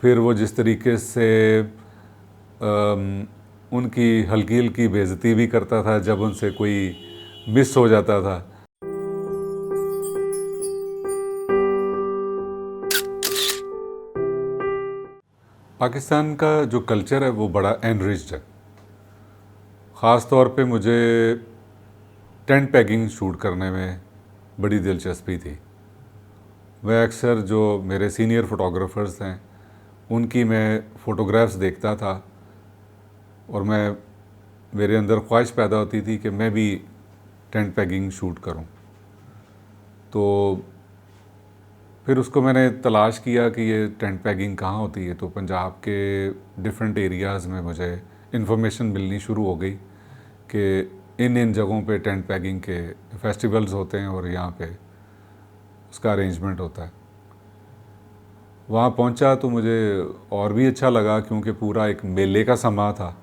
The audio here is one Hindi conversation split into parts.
फिर वो जिस तरीके से उनकी हल्की हल्की बेइज्जती भी करता था जब उनसे कोई मिस हो जाता था। पाकिस्तान का जो कल्चर है वो बड़ा एनरिच्ड है। ख़ास तौर पे मुझे टेंट पैकिंग शूट करने में बड़ी दिलचस्पी थी। मैं अक्सर जो मेरे सीनियर फ़ोटोग्राफ़र्स हैं उनकी मैं फ़ोटोग्राफ्स देखता था और मेरे अंदर ख्वाहिश पैदा होती थी कि मैं भी टेंट पैकिंग शूट करूं। तो फिर उसको मैंने तलाश किया कि ये टेंट पैकिंग कहाँ होती है। तो पंजाब के डिफरेंट एरियाज़ में मुझे इन्फॉर्मेशन मिलनी शुरू हो गई कि इन जगहों पे टेंट पैकिंग के फेस्टिवल्स होते हैं और यहाँ पे उसका अरेंजमेंट होता है। वहाँ पहुँचा तो मुझे और भी अच्छा लगा क्योंकि पूरा एक मेले का समा था।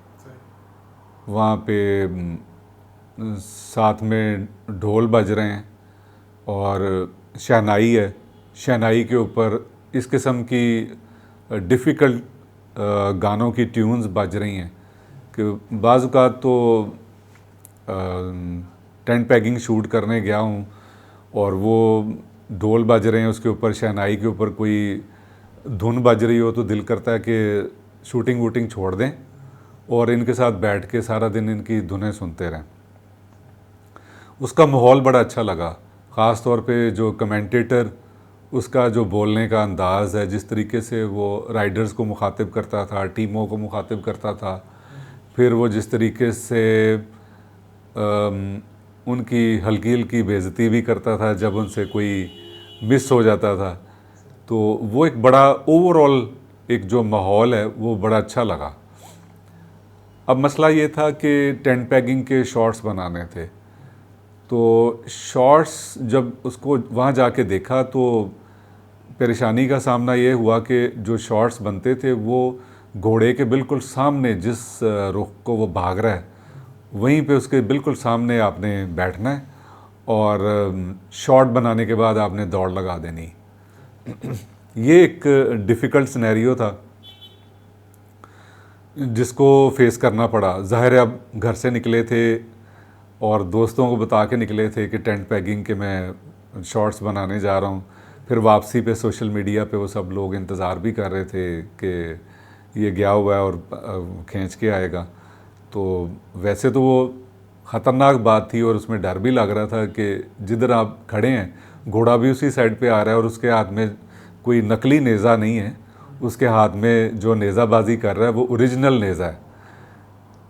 वहाँ पे साथ में ढोल बज रहे हैं और शहनाई है। शहनाई के ऊपर इस किस्म की डिफ़िकल्ट गानों की ट्यून्स बज रही हैं कि बाज़ औक़ात तो टेंट पैकिंग शूट करने गया हूँ और वो ढोल बज रहे हैं, उसके ऊपर शहनाई के ऊपर कोई धुन बज रही हो तो दिल करता है कि शूटिंग वूटिंग छोड़ दें और इनके साथ बैठ के सारा दिन इनकी धुनें सुनते रहें। उसका माहौल बड़ा अच्छा लगा। ख़ास तौर पे जो कमेंटेटर, उसका जो बोलने का अंदाज़ है, जिस तरीके से वो राइडर्स को मुखातिब करता था, टीमों को मुखातिब करता था, फिर वो जिस तरीके से उनकी हल्की हल्की बेइज्जती भी करता था जब उनसे कोई मिस हो जाता था। तो वो एक बड़ा ओवरऑल एक जो माहौल है वो बड़ा अच्छा लगा। अब मसला ये था कि टेंट पैकिंग के शॉट्स बनाने थे। तो शॉट्स जब उसको वहाँ जाके देखा तो परेशानी का सामना ये हुआ कि जो शॉट्स बनते थे वो घोड़े के बिल्कुल सामने, जिस रुख को वो भाग रहा है वहीं पे उसके बिल्कुल सामने आपने बैठना है और शॉट बनाने के बाद आपने दौड़ लगा देनी। ये एक डिफ़िकल्ट सिनेरियो था जिसको फेस करना पड़ा। ज़ाहिर है अब घर से निकले थे और दोस्तों को बता के निकले थे कि टेंट पैकिंग के मैं शॉट्स बनाने जा रहा हूँ। फिर वापसी पे सोशल मीडिया पे वो सब लोग इंतज़ार भी कर रहे थे कि ये गया हुआ है और खींच के आएगा। तो वैसे तो वो ख़तरनाक बात थी और उसमें डर भी लग रहा था कि जिधर आप खड़े हैं घोड़ा भी उसी साइड पे आ रहा है और उसके हाथ में कोई नकली नेज़ा नहीं है, उसके हाथ में जो नेज़ाबाजी कर रहा है वो ओरिजिनल नेज़ा है।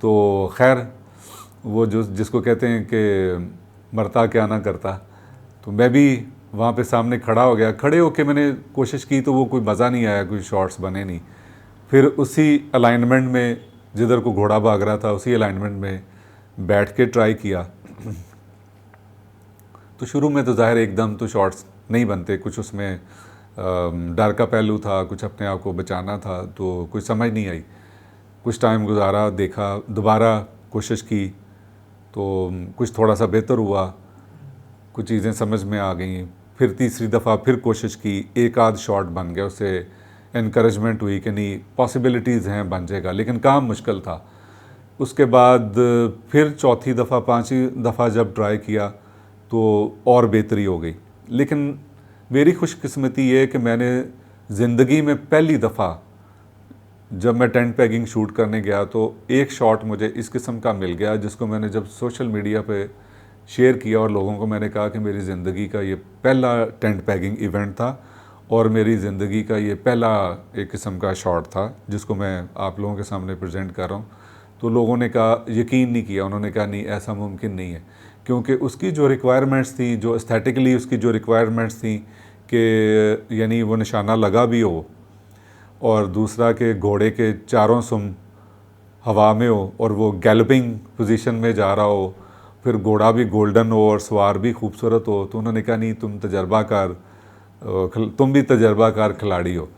तो खैर वो जिसको कहते हैं कि मरता क्या ना करता। तो मैं भी वहाँ पे सामने खड़ा हो गया। खड़े होके मैंने कोशिश की तो वो कोई मज़ा नहीं आया, कोई शॉट्स बने नहीं। फिर उसी अलाइनमेंट में जिधर को घोड़ा भाग रहा था उसी अलाइनमेंट में बैठ के ट्राई किया। तो शुरू में तो ज़ाहिर एकदम तो शॉट्स नहीं बनते, कुछ उसमें डर का पहलू था, कुछ अपने आप को बचाना था, तो कुछ समझ नहीं आई। कुछ टाइम गुजारा, देखा, दोबारा कोशिश की तो कुछ थोड़ा सा बेहतर हुआ, कुछ चीज़ें समझ में आ गई। फिर तीसरी दफ़ा फिर कोशिश की, एक आध शॉट बन गया, उससे इनकरेजमेंट हुई कि नहीं पॉसिबिलिटीज़ हैं, बन जाएगा, लेकिन काम मुश्किल था। उसके बाद फिर चौथी दफ़ा, पांचवी दफ़ा जब ट्राई किया तो और बेहतरी हो गई। लेकिन मेरी खुशकिस्मती ये है कि मैंने ज़िंदगी में पहली दफ़ा जब मैं टेंट पैकिंग शूट करने गया तो एक शॉट मुझे इस किस्म का मिल गया जिसको मैंने जब सोशल मीडिया पे शेयर किया और लोगों को मैंने कहा कि मेरी ज़िंदगी का ये पहला टेंट पैकिंग इवेंट था और मेरी ज़िंदगी का ये पहला एक किस्म का शॉट था जिसको मैं आप लोगों के सामने प्रेजेंट कर रहा हूँ। तो लोगों ने कहा, यकीन नहीं किया, उन्होंने कहा नहीं ऐसा मुमकिन नहीं है, क्योंकि उसकी जो रिक्वायरमेंट्स थी, जो एस्थेटिकली उसकी जो रिक्वायरमेंट्स थी कि यानी वो निशाना लगा भी हो और दूसरा के घोड़े के चारों सुम हवा में हो और वो गैलपिंग पोजीशन में जा रहा हो, फिर घोड़ा भी गोल्डन हो और सवार भी खूबसूरत हो। तो उन्होंने कहा नहीं तुम भी तजर्बाकार खिलाड़ी हो।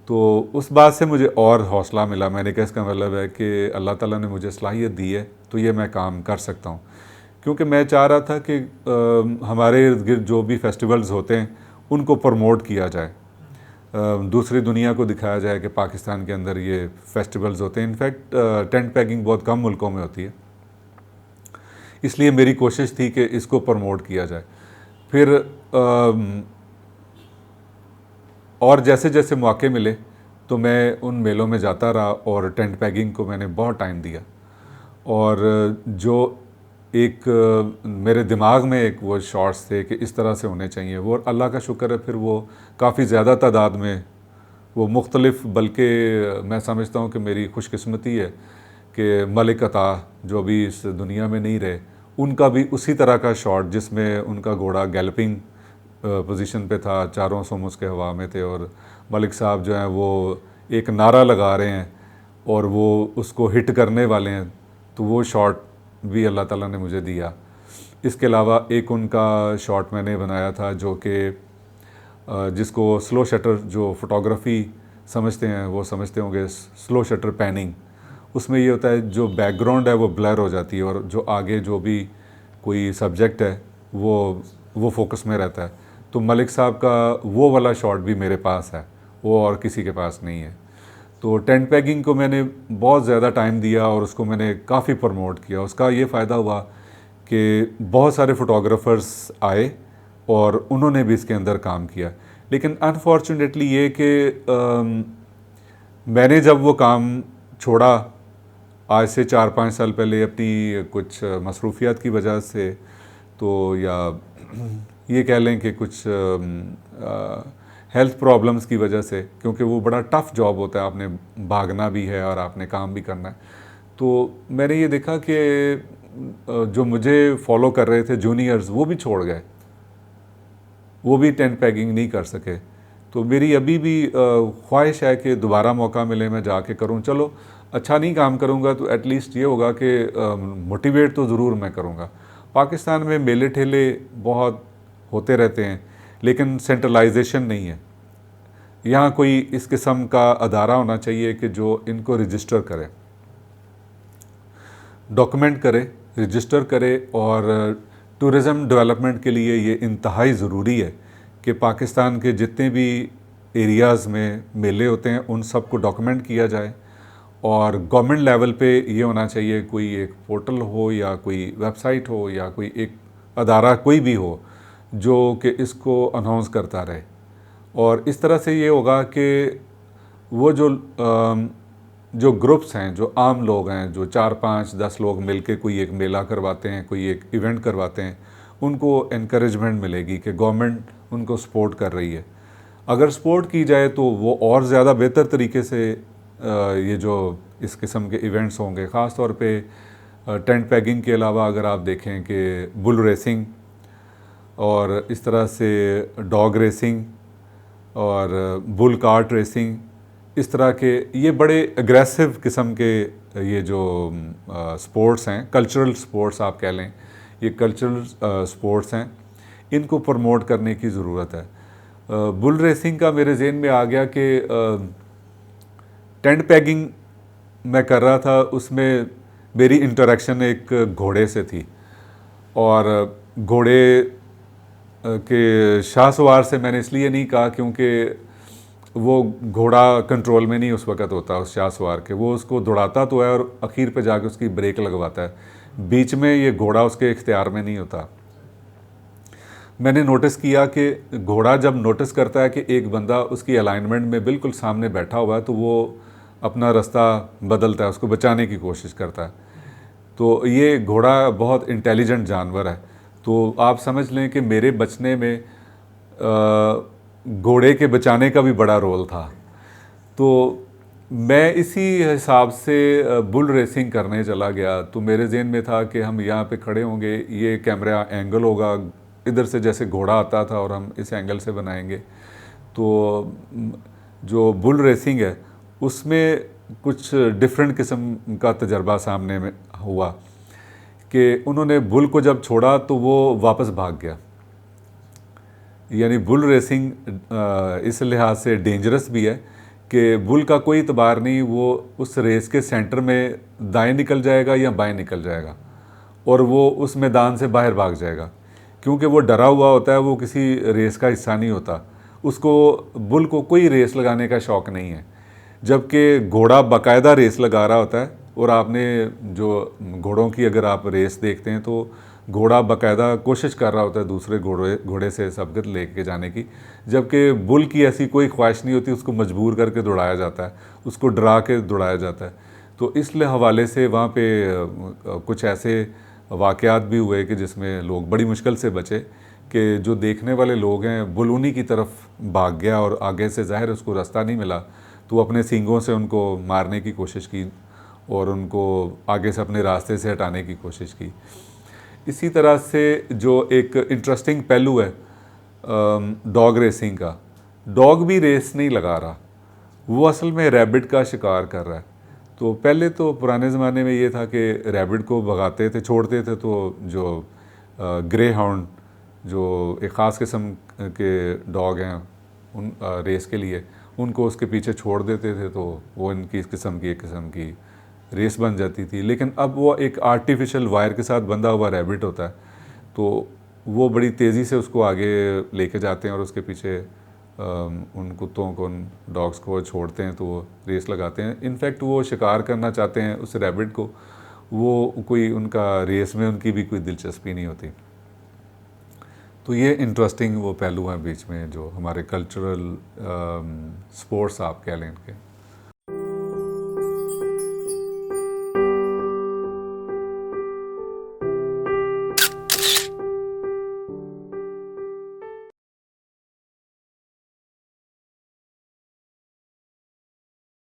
तो उस बात से मुझे और हौसला मिला। मैंने कहा इसका मतलब है कि अल्लाह ताला ने मुझे सलाहियत दी है तो ये मैं काम कर सकता हूँ। क्योंकि मैं चाह रहा था कि हमारे इर्द गिर्द जो भी फेस्टिवल्स होते हैं उनको प्रमोट किया जाए। दूसरी दुनिया को दिखाया जाए कि पाकिस्तान के अंदर ये फेस्टिवल्स होते हैं। इनफैक्ट टेंट पैकिंग बहुत कम मुल्कों में होती है, इसलिए मेरी कोशिश थी कि इसको प्रमोट किया जाए। फिर और जैसे जैसे मौके मिले तो मैं उन मेलों में जाता रहा और टेंट पैकिंग को मैंने बहुत टाइम दिया। और जो एक मेरे दिमाग में एक वो शॉट्स थे कि इस तरह से होने चाहिए, वो अल्लाह का शुक्र है फिर वो काफ़ी ज़्यादा तादाद में वो मुख्तलिफ, बल्कि मैं समझता हूँ कि मेरी खुशकिस्मती है कि मलिक अता जो भी इस दुनिया में नहीं रहे, उनका भी उसी तरह का शॉट जिसमें उनका घोड़ा गैलपिंग पोजीशन पे था, चारों सुम उसके हवा में थे और मलिक साहब जो हैं वो एक नारा लगा रहे हैं और वो उसको हिट करने वाले हैं, तो वो शॉट भी अल्लाह ताला ने मुझे दिया। इसके अलावा एक उनका शॉट मैंने बनाया था जो कि जिसको स्लो शटर, जो फोटोग्राफी समझते हैं वो समझते होंगे, स्लो शटर पैनिंग। उसमें ये होता है जो बैकग्राउंड है वो ब्लर हो जाती है और जो आगे जो भी कोई सब्जेक्ट है वो फोकस में रहता है। तो मलिक साहब का वो वाला शॉट भी मेरे पास है, वो और किसी के पास नहीं है। तो टेंट पैकिंग को मैंने बहुत ज़्यादा टाइम दिया और उसको मैंने काफ़ी प्रमोट किया। उसका ये फ़ायदा हुआ कि बहुत सारे फ़ोटोग्राफ़र्स आए और उन्होंने भी इसके अंदर काम किया। लेकिन अनफॉर्चुनेटली ये कि मैंने जब वो काम छोड़ा आज से 4-5 साल पहले अपनी कुछ मसरूफियात की वजह से, तो या ये कह लें कि कुछ हेल्थ प्रॉब्लम्स की वजह से, क्योंकि वो बड़ा टफ़ जॉब होता है, आपने भागना भी है और आपने काम भी करना है। तो मैंने ये देखा कि जो मुझे फॉलो कर रहे थे जूनियर्स, वो भी छोड़ गए, वो भी टेंट पैकिंग नहीं कर सके। तो मेरी अभी भी ख्वाहिश है कि दोबारा मौका मिले मैं जाके करूं। चलो अच्छा नहीं काम करूंगा तो एटलीस्ट ये होगा कि मोटिवेट तो ज़रूर मैं करूंगा। पाकिस्तान में मेले ठेले बहुत होते रहते हैं लेकिन सेंट्रलाइजेशन नहीं है। यहाँ कोई इस किस्म का अदारा होना चाहिए कि जो इनको रजिस्टर करे, डॉक्यूमेंट करे, रजिस्टर करे। और टूरिज़म डेवलपमेंट के लिए ये इंतहाई ज़रूरी है कि पाकिस्तान के जितने भी एरियाज़ में मेले होते हैं उन सब को डॉक्यूमेंट किया जाए। और गवर्नमेंट लेवल पे ये होना चाहिए, कोई एक पोर्टल हो या कोई वेबसाइट हो या कोई एक अदारा कोई भी हो जो कि इसको अनाउंस करता रहे। और इस तरह से ये होगा कि वो जो ग्रुप्स हैं, जो आम लोग हैं, जो 4-5-10 लोग मिलके कोई एक मेला करवाते हैं, कोई एक इवेंट करवाते हैं, उनको एनकरेजमेंट मिलेगी कि गवर्नमेंट उनको सपोर्ट कर रही है। अगर सपोर्ट की जाए तो वो और ज़्यादा बेहतर तरीके से ये जो इस किस्म के इवेंट्स होंगे। ख़ास तौर पे टेंट पैकिंग के अलावा अगर आप देखें कि बुल रेसिंग और इस तरह से डॉग रेसिंग और बुल कार्ट रेसिंग, इस तरह के ये बड़े एग्रेसिव किस्म के ये जो स्पोर्ट्स हैं, कल्चरल स्पोर्ट्स आप कह लें, ये कल्चरल स्पोर्ट्स हैं, इनको प्रमोट करने की ज़रूरत है। बुल रेसिंग का मेरे ज़हन में आ गया कि टेंट पैकिंग मैं कर रहा था, उसमें मेरी इंटरेक्शन एक घोड़े से थी और घोड़े के शाहसवार से मैंने इसलिए नहीं कहा क्योंकि वो घोड़ा कंट्रोल में नहीं उस वक़्त होता उस शाहसवार के, वो उसको दौड़ाता तो है और आखिर पे जाके उसकी ब्रेक लगवाता है, बीच में ये घोड़ा उसके इख्तियार में नहीं होता। मैंने नोटिस किया कि घोड़ा जब नोटिस करता है कि एक बंदा उसकी अलाइनमेंट में बिल्कुल सामने बैठा हुआ है तो वो अपना रास्ता बदलता है, उसको बचाने की कोशिश करता है। तो ये घोड़ा बहुत इंटेलिजेंट जानवर है। तो आप समझ लें कि मेरे बचने में घोड़े के बचाने का भी बड़ा रोल था। तो मैं इसी हिसाब से बुल रेसिंग करने चला गया। तो मेरे ज़हन में था कि हम यहाँ पे खड़े होंगे, ये कैमरा एंगल होगा, इधर से जैसे घोड़ा आता था और हम इस एंगल से बनाएंगे। तो जो बुल रेसिंग है उसमें कुछ डिफरेंट किस्म का तजर्बा सामने में हुआ कि उन्होंने बुल को जब छोड़ा तो वो वापस भाग गया। यानी बुल रेसिंग इस लिहाज से डेंजरस भी है कि बुल का कोई इतबार नहीं, वो उस रेस के सेंटर में दाएं निकल जाएगा या बाएं निकल जाएगा और वो उस मैदान से बाहर भाग जाएगा, क्योंकि वो डरा हुआ होता है, वो किसी रेस का हिस्सा नहीं होता। उसको बुल को कोई रेस लगाने का शौक़ नहीं है, जबकि घोड़ा बाकायदा रेस लगा रहा होता है। और आपने जो घोड़ों की अगर आप रेस देखते हैं तो घोड़ा बाकायदा कोशिश कर रहा होता है दूसरे घोड़े से सबकत लेके जाने की, जबकि बुल की ऐसी कोई ख्वाहिश नहीं होती, उसको मजबूर करके दौड़ाया जाता है, उसको डरा के दौड़ाया जाता है। तो इस हवाले से वहाँ पे कुछ ऐसे वाक़यात भी हुए कि जिसमें लोग बड़ी मुश्किल से बचे, कि जो देखने वाले लोग हैं बुल उन्हीं की तरफ भाग गया और आगे से ज़ाहिर उसको रास्ता नहीं मिला, तो अपने सींगों से उनको मारने की कोशिश की और उनको आगे से अपने रास्ते से हटाने की कोशिश की। इसी तरह से जो एक इंटरेस्टिंग पहलू है डॉग रेसिंग का, डॉग भी रेस नहीं लगा रहा, वो असल में रैबिट का शिकार कर रहा है। तो पहले तो पुराने ज़माने में ये था कि रैबिट को भगाते थे, छोड़ते थे, तो जो ग्रे हाउंड जो एक ख़ास किस्म के डॉग हैं उन रेस के लिए, उनको उसके पीछे छोड़ देते थे, तो वो इनकी एक किस्म की रेस बन जाती थी। लेकिन अब वो एक आर्टिफिशियल वायर के साथ बंधा हुआ रैबिट होता है, तो वो बड़ी तेज़ी से उसको आगे लेके जाते हैं और उसके पीछे उन कुत्तों को, उन डॉग्स को छोड़ते हैं, तो वो रेस लगाते हैं। इनफैक्ट वो शिकार करना चाहते हैं उस रैबिट को, वो कोई उनका रेस में उनकी भी कोई दिलचस्पी नहीं होती। तो ये इंटरेस्टिंग वो पहलू हैं बीच में जो हमारे कल्चरल स्पोर्ट्स आप कह लें इनके।